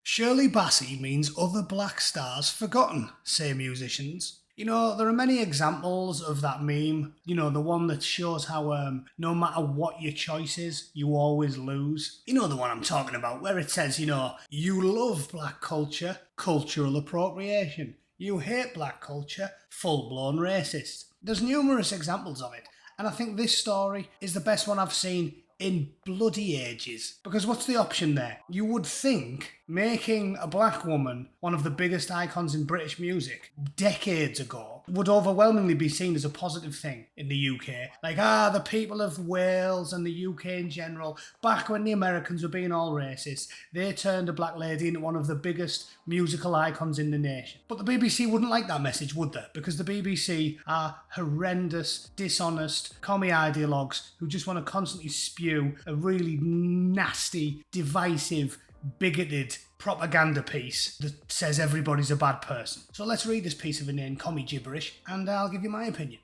Shirley Bassey means other black stars forgotten, say musicians. You know, there are many examples of that meme. You know, the one that shows how no matter what your choice is, you always lose. You know the one I'm talking about, where it says, you love black culture, cultural appropriation. You hate black culture, full-blown racist. There's numerous examples of it, and I think this story is the best one I've seen in bloody ages. Because what's the option there? You would think making a black woman one of the biggest icons in British music decades ago would overwhelmingly be seen as a positive thing in the UK. Like, the people of Wales and the UK in general, back when the Americans were being all racist, they turned a black lady into one of the biggest musical icons in the nation. But the BBC wouldn't like that message, would they? Because the BBC are horrendous, dishonest, commie ideologues who just want to constantly spew a really nasty, divisive, bigoted propaganda piece that says everybody's a bad person. So let's read this piece of inane commie gibberish and I'll give you my opinion.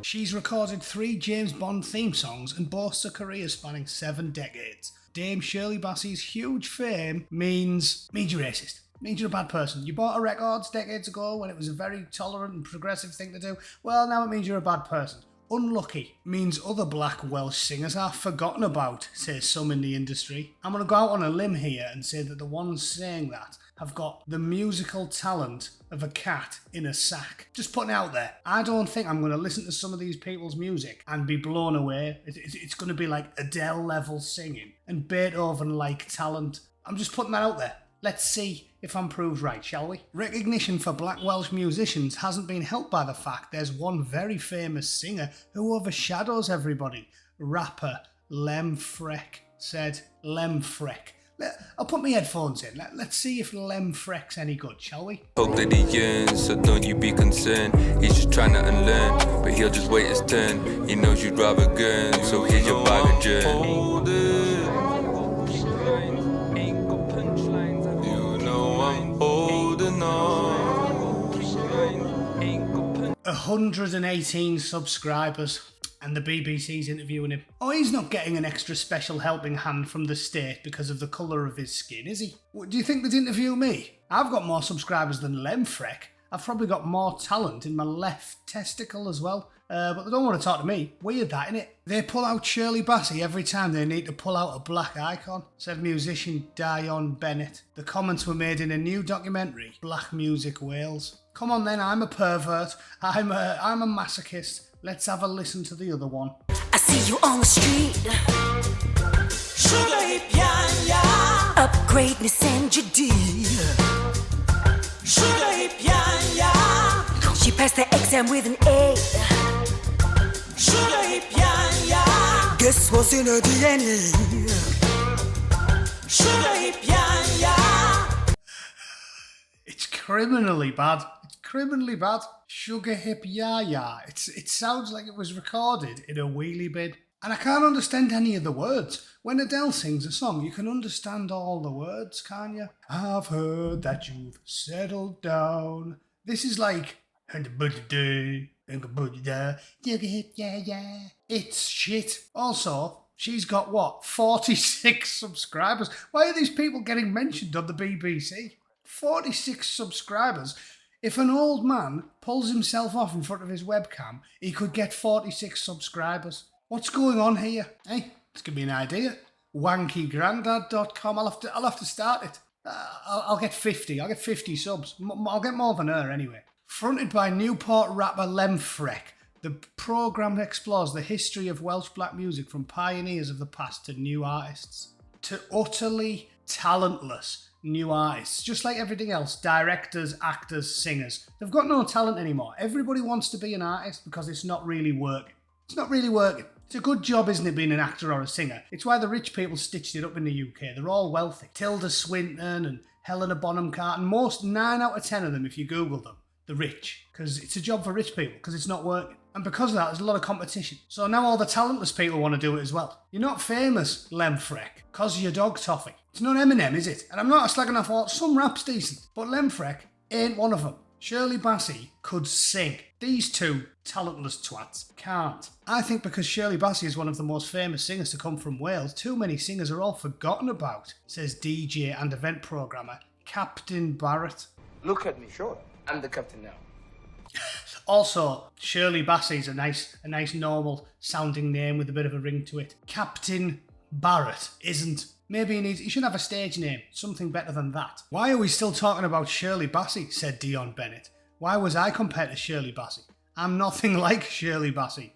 She's recorded 3 James Bond theme songs and boasts a career spanning 7 decades. Dame Shirley Bassey's huge fame means you're racist. Means you're a bad person. You bought her records decades ago when it was a very tolerant and progressive thing to do. Well, now it means you're a bad person. Unlucky means other black Welsh singers are forgotten about, say some in the industry. I'm going to go out on a limb here and say that the ones saying that have got the musical talent of a cat in a sack. Just putting it out there. I don't think I'm going to listen to some of these people's music and be blown away. It's going to be like Adele level singing and Beethoven like talent. I'm just putting that out there. Let's see if I'm proved right, shall we? Recognition for black Welsh musicians hasn't been helped by the fact there's one very famous singer who overshadows everybody. Rapper Lem Freck said Lem Freck. I'll put my headphones in. Let's see if Lem Freck's any good, shall we? Hope that he yearns, so don't you be concerned. He's just trying to unlearn, but he'll just wait his turn. He knows you'd rather gun, so here's your bargain journey. Holding on. 118 subscribers, and the BBC's interviewing him. Oh, he's not getting an extra special helping hand from the state because of the colour of his skin, is he? Do you think they'd interview me? I've got more subscribers than Lem Freck. I've probably got more talent in my left testicle as well. But they don't want to talk to me. Weird that, innit? They pull out Shirley Bassey every time they need to pull out a black icon, said musician Dion Bennett. The comments were made in a new documentary, Black Music Wales. Come on then, I'm a pervert. I'm a masochist. Let's have a listen to the other one. I see you on the street. Sugar hip, yeah. Upgrade me, send your deal. Sugar hip, yeah. She passed the exam with an A. Sugar hip, yeah. Guess what's in her DNA? Sugar hip, yeah. It's criminally bad. It's criminally bad. Sugar hip, yeah. It sounds like it was recorded in a wheelie bin. And I can't understand any of the words. When Adele sings a song, you can understand all the words, can't you? I've heard that you've settled down. This is like... It's shit. Also, she's got what? 46 subscribers. Why are these people getting mentioned on the BBC? 46 subscribers. If an old man pulls himself off in front of his webcam, he could get 46 subscribers. What's going on here? Hey, let's give me an idea. WankyGrandad.com. I'll have to start it. I'll get 50. I'll get 50 subs. I'll get more than her anyway. Fronted by Newport rapper Lem Freck, the programme explores the history of Welsh black music from pioneers of the past to new artists. To utterly talentless new artists. Just like everything else, directors, actors, singers. They've got no talent anymore. Everybody wants to be an artist because it's not really working. It's not really working. It's a good job, isn't it, being an actor or a singer? It's why the rich people stitched it up in the UK. They're all wealthy. Tilda Swinton and Helena Bonham Carter. Most 9 out of 10 of them, if you Google them, the rich, because it's a job for rich people, because it's not working. And because of that, there's a lot of competition. So now all the talentless people want to do it as well. You're not famous, Lem Freck, because you're dog toffee. It's not Eminem, is it? And I'm not slagging off all... Some rap's decent, but Lem Freck ain't one of them. Shirley Bassey could sing. These two talentless twats can't. I think because Shirley Bassey is one of the most famous singers to come from Wales, too many singers are all forgotten about, says DJ and event programmer Captain Barrett. Look at me. Sure. I'm the captain now. Also, Shirley Bassey's a nice normal sounding name with a bit of a ring to it. Captain Barrett isn't. Maybe he should have a stage name, something better than that. Why are we still talking about Shirley Bassey, said Dion Bennett. Why was I compared to Shirley Bassey? I'm nothing like Shirley Bassey.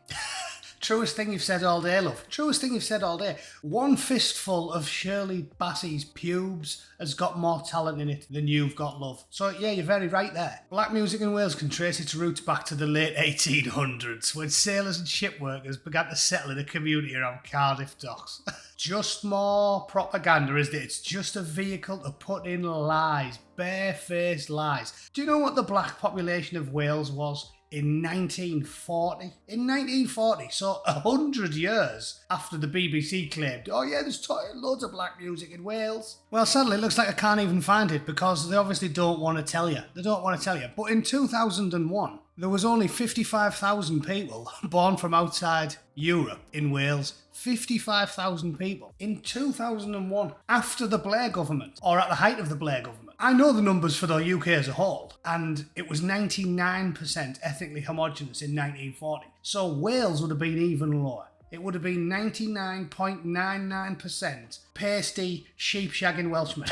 Truest thing you've said all day, love. Truest thing you've said all day. One fistful of Shirley Bassey's pubes has got more talent in it than you've got, love. So yeah, you're very right there. Black music in Wales can trace its roots back to the late 1800s, when sailors and ship workers began to settle in a community around Cardiff docks. Just more propaganda, isn't it? It's just a vehicle to put in lies, barefaced lies. Do you know what the black population of Wales was in 1940? In 1940, so 100 years after the BBC claimed, oh yeah, there's loads of black music in Wales. Well, sadly, it looks like I can't even find it because they obviously don't want to tell you. They don't want to tell you. But in 2001, there was only 55,000 people born from outside Europe in Wales. 55,000 people in 2001, after the Blair government, or at the height of the Blair government. I know the numbers for the UK as a whole, and it was 99% ethnically homogenous in 1940. So Wales would have been even lower. It would have been 99.99% pasty, sheep-shagging Welshmen.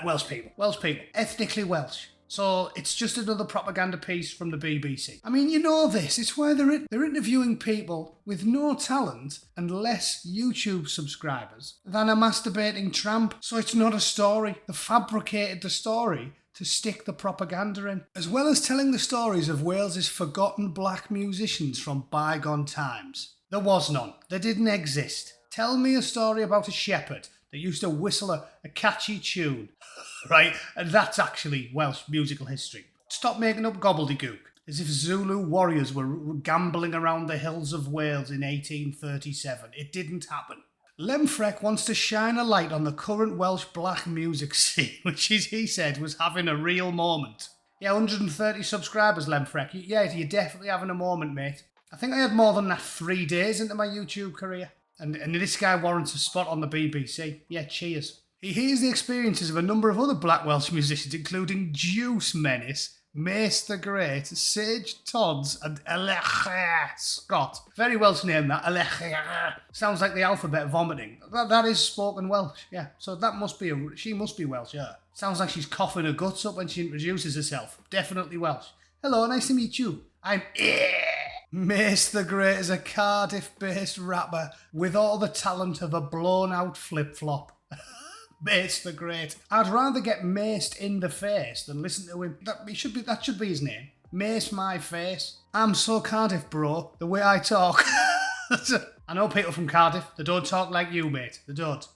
Welsh people. Ethnically Welsh. So it's just another propaganda piece from the BBC. I mean, you know this. It's why they're interviewing people with no talent and less YouTube subscribers than a masturbating tramp. So it's not a story. They fabricated the story to stick the propaganda in. As well as telling the stories of Wales's forgotten black musicians from bygone times. There was none. They didn't exist. Tell me a story about a shepherd that used to whistle a catchy tune, right? And that's actually Welsh musical history. Stop making up gobbledygook, as if Zulu warriors were gambling around the hills of Wales in 1837. It didn't happen. Lemfrec wants to shine a light on the current Welsh black music scene, which he said was having a real moment. Yeah, 130 subscribers, Lemfrec. Yeah, you're definitely having a moment, mate. I think I had more than that 3 days into my YouTube career. And this guy warrants a spot on the BBC. Yeah, cheers. He hears the experiences of a number of other black Welsh musicians, including Juice Menace, Mace the Great, Sage Todds, and Alecha Scott. Very Welsh name, that. Alecha. Sounds like the alphabet vomiting. That is spoken Welsh, yeah. So that must be she must be Welsh, yeah. Sounds like she's coughing her guts up when she introduces herself. Definitely Welsh. Hello, nice to meet you. I'm Mace the Great is a Cardiff-based rapper with all the talent of a blown-out flip-flop. Mace the Great. I'd rather get maced in the face than listen to him. That should be his name. Mace my face. I'm so Cardiff, bro. The way I talk. I know people from Cardiff. They don't talk like you, mate. They don't.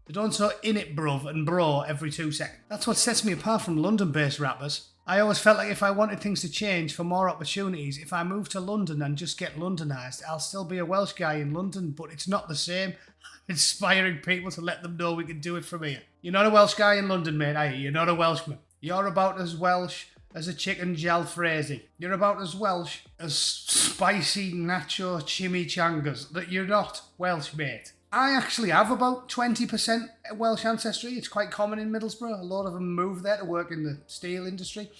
They don't so in it, bruv, and bro every 2 seconds. That's what sets me apart from London-based rappers. I always felt like if I wanted things to change for more opportunities, if I move to London and just get Londonised, I'll still be a Welsh guy in London, but it's not the same. I'm inspiring people to let them know we can do it from here. You're not a Welsh guy in London, mate, are you? You're not a Welshman. You're about as Welsh as a chicken jalfrezi. You're about as Welsh as spicy nacho chimichangas. That you're not Welsh, mate. I actually have about 20% Welsh ancestry. It's quite common in Middlesbrough. A lot of them move there to work in the steel industry.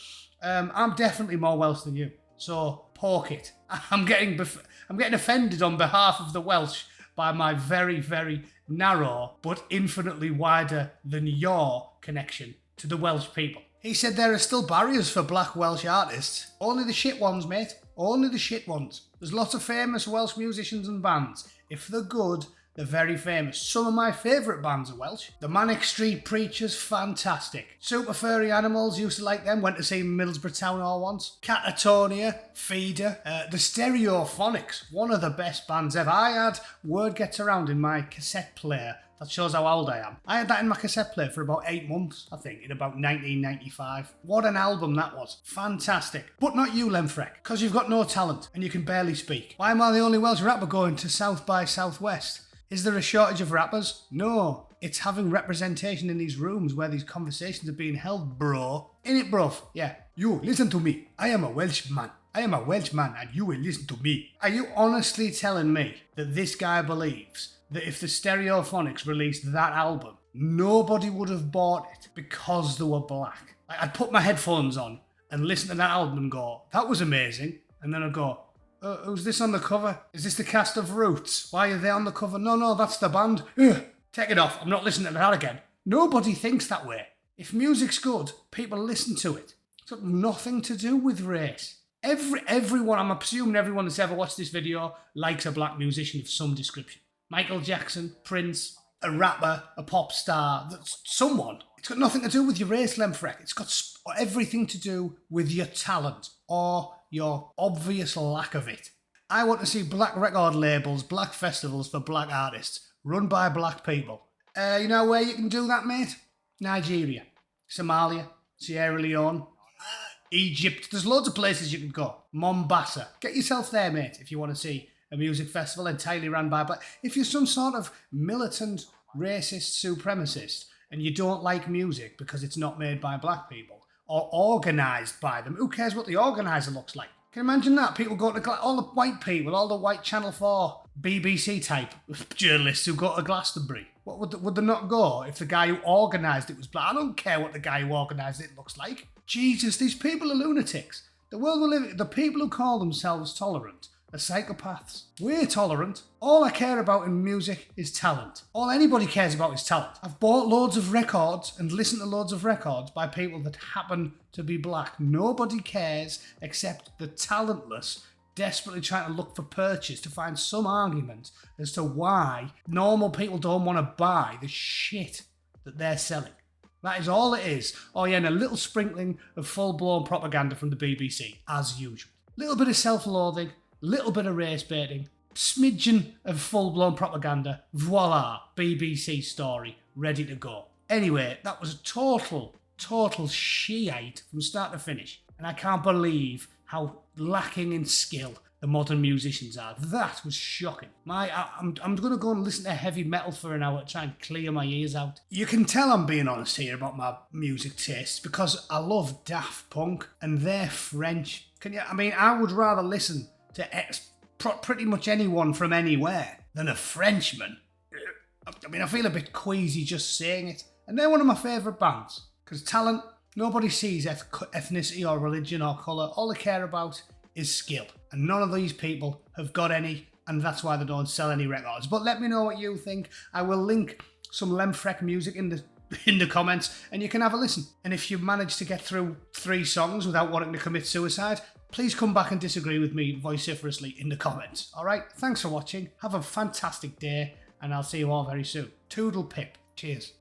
I'm definitely more Welsh than you. So, pork it. I'm getting offended on behalf of the Welsh by my very, very narrow but infinitely wider than your connection to the Welsh people. He said there are still barriers for black Welsh artists. Only the shit ones, mate. Only the shit ones. There's lots of famous Welsh musicians and bands. If they're good, they're very famous. Some of my favourite bands are Welsh. The Manic Street Preachers, fantastic. Super Furry Animals, used to like them. Went to see Middlesbrough Town Hall once. Catatonia, Feeder. The Stereophonics, one of the best bands ever. I had Word Gets Around in my cassette player. That shows how old I am. I had that in my cassette player for about 8 months, I think, in about 1995. What an album that was. Fantastic. But not you, Lemfrec, because you've got no talent and you can barely speak. Why am I the only Welsh rapper going to South by Southwest? Is there a shortage of rappers? No. It's having representation in these rooms where these conversations are being held, bro. Innit, bruv? Yeah. You, listen to me. I am a Welshman. I am a Welshman and you will listen to me. Are you honestly telling me that this guy believes that if the Stereophonics released that album, nobody would have bought it because they were black? I'd put my headphones on and listen to that album and go, that was amazing. And then I'd go, who's this on the cover? Is this the cast of Roots? Why are they on the cover? No, that's the band. Ugh, take it off. I'm not listening to that again. Nobody thinks that way. If music's good, people listen to it. It's got nothing to do with race. Everyone, I'm assuming everyone that's ever watched this video likes a black musician of some description. Michael Jackson, Prince, a rapper, a pop star, someone. It's got nothing to do with your race, Lemfrek. It's got everything to do with your talent or your obvious lack of it. I want to see black record labels, black festivals for black artists, run by black people. You know where you can do that, mate? Nigeria, Somalia, Sierra Leone, Egypt. There's loads of places you can go. Mombasa. Get yourself there, mate, if you want to see a music festival entirely run by black. If you're some sort of militant, racist supremacist and you don't like music because it's not made by black people or organised by them, who cares what the organiser looks like? Can you imagine that? People go to all the white people, all the white Channel 4 BBC type journalists who go to Glastonbury. What would they not go if the guy who organised it was black? I don't care what the guy who organised it looks like. Jesus, these people are lunatics. The world we live in, the people who call themselves tolerant are psychopaths. We're tolerant. All I care about in music is talent. All anybody cares about is talent. I've bought loads of records and listened to loads of records by people that happen to be black. Nobody cares except the talentless, desperately trying to look for purchase to find some argument as to why normal people don't want to buy the shit that they're selling. That is all it is. Oh yeah, and a little sprinkling of full-blown propaganda from the BBC, as usual. Little bit of self-loathing, little bit of race baiting, smidgen of full-blown propaganda. Voila, BBC story, ready to go. Anyway, that was a total shite from start to finish. And I can't believe how lacking in skill the modern musicians are. That was shocking. I'm going to go and listen to heavy metal for an hour to try and clear my ears out. You can tell I'm being honest here about my music tastes because I love Daft Punk and they're French. I would rather listen to pretty much anyone from anywhere than a Frenchman. I feel a bit queasy just saying it. And they're one of my favourite bands. Because talent, nobody sees ethnicity or religion or colour. All they care about is skill. And none of these people have got any, and that's why they don't sell any records. But let me know what you think. I will link some Lemfrek music in the comments, and you can have a listen. And if you manage to get through 3 songs without wanting to commit suicide, please come back and disagree with me vociferously in the comments. Alright, thanks for watching. Have a fantastic day, and I'll see you all very soon. Toodle pip. Cheers.